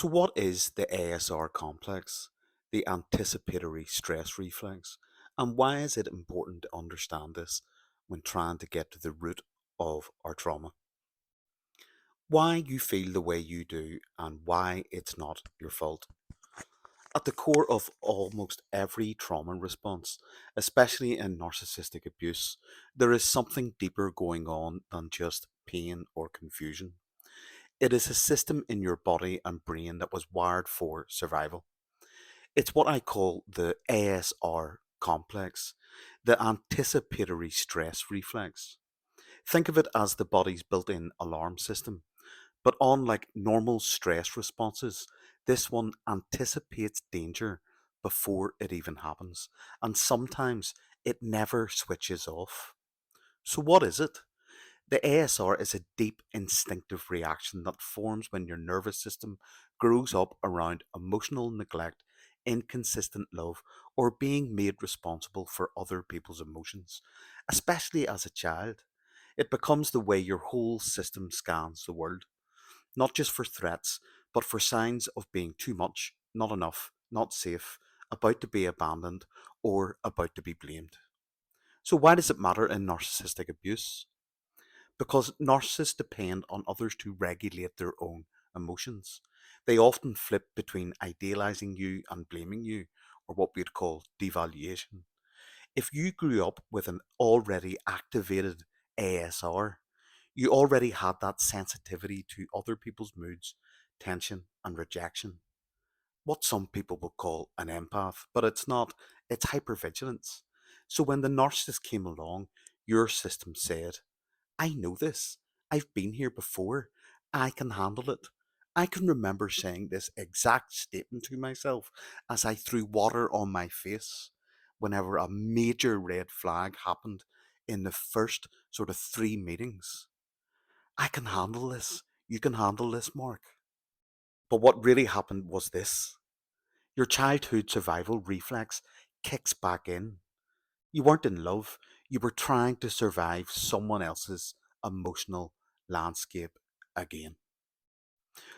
So, what is the ASR complex, the anticipatory stress reflex, and why is it important to understand this when trying to get to the root of our trauma? Why you feel the way you do, and why it's not your fault. At the core of almost every trauma response, especially in narcissistic abuse, there is something deeper going on than just pain or confusion. It is a system in your body and brain that was wired for survival. It's what I call the ASR complex, the anticipatory stress reflex. Think of it as the body's built in alarm system. But unlike normal stress responses, this one anticipates danger before it even happens. And sometimes it never switches off. So, what is it? The ASR is a deep instinctive reaction that forms when your nervous system grows up around emotional neglect, inconsistent love, or being made responsible for other people's emotions, especially as a child. It becomes the way your whole system scans the world, not just for threats, but for signs of being too much, not enough, not safe, about to be abandoned, or about to be blamed. So, why does it matter in narcissistic abuse? Because narcissists depend on others to regulate their own emotions. They often flip between idealizing you and blaming you, or what we'd call devaluation. If you grew up with an already activated ASR, you already had that sensitivity to other people's moods, tension, and rejection. What some people would call an empath, but it's not, it's hypervigilance. So when the narcissist came along, your system said, I know this. I've been here before. I can handle it. I can remember saying this exact statement to myself as I threw water on my face whenever a major red flag happened in the first sort of three meetings. I can handle this. You can handle this, Mark. But what really happened was this: your childhood survival reflex kicks back in. You weren't in love, you were trying to survive someone else's emotional landscape again.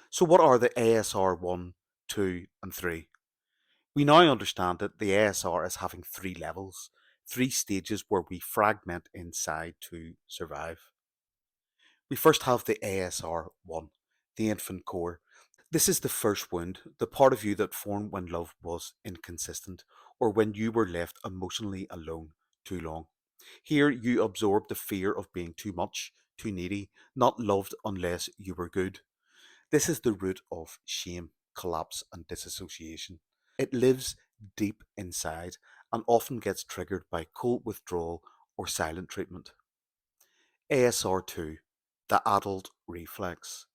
So, what are the ASR 1, 2, and 3? We now understand that the ASR is having three levels, three stages where we fragment inside to survive. We first have the ASR 1, the infant core. This is the first wound, the part of you that formed when love was inconsistent or when you were left emotionally alone too long. Here you absorb the fear of being too much, too needy, not loved unless you were good. This is the root of shame, collapse, and disassociation. It lives deep inside and often gets triggered by cold withdrawal or silent treatment. ASR2, the adult reflex.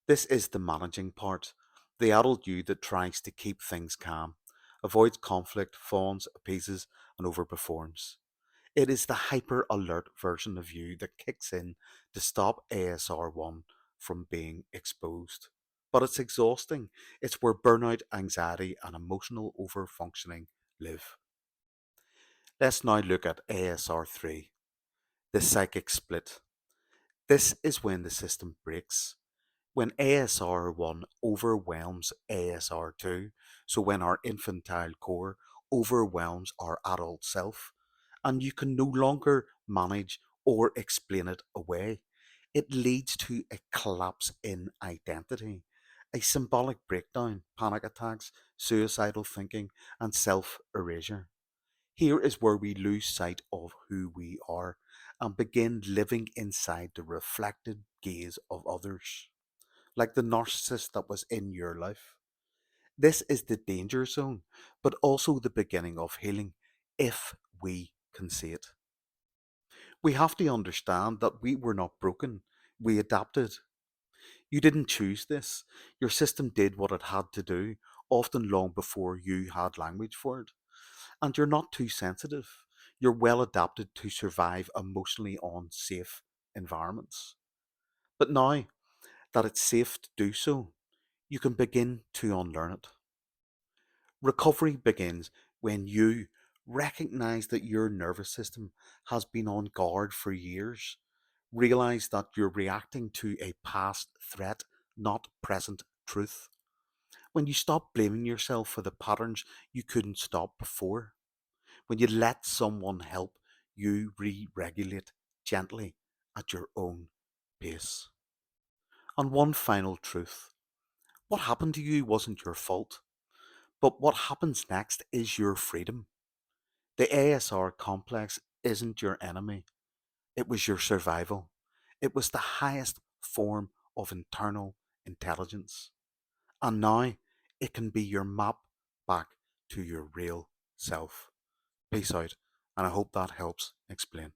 This is the managing part, the adult you that tries to keep things calm, avoids conflict, fawns, appeases, and overperforms. It is the hyper alert version of you that kicks in to stop ASR1 from being exposed. But it's exhausting. It's where burnout, anxiety, and emotional overfunctioning live. Let's now look at ASR3, the psychic split. This is when the system breaks. When ASR1 overwhelms ASR2, so when our infantile core overwhelms our adult self, and you can no longer manage or explain it away, it leads to a collapse in identity, a symbolic breakdown, panic attacks, suicidal thinking, and self erasure. Here is where we lose sight of who we are and begin living inside the reflected gaze of others, like the narcissist that was in your life. This is the danger zone, but also the beginning of healing if we can see it. We have to understand that we were not broken, we adapted. You didn't choose this. Your system did what it had to do, often long before you had language for it. And you're not too sensitive. You're well adapted to survive emotionally unsafe environments. But now that it's safe to do so, you can begin to unlearn it. Recovery begins when you recognize that your nervous system has been on guard for years. Realize that you're reacting to a past threat, not present truth. When you stop blaming yourself for the patterns you couldn't stop before. When you let someone help you re regulate gently at your own pace. And one final truth: what happened to you wasn't your fault, but what happens next is your freedom. The ASR complex isn't your enemy, it was your survival. It was the highest form of internal intelligence. And now it can be your map back to your real self. Peace out, and I hope that helps explain.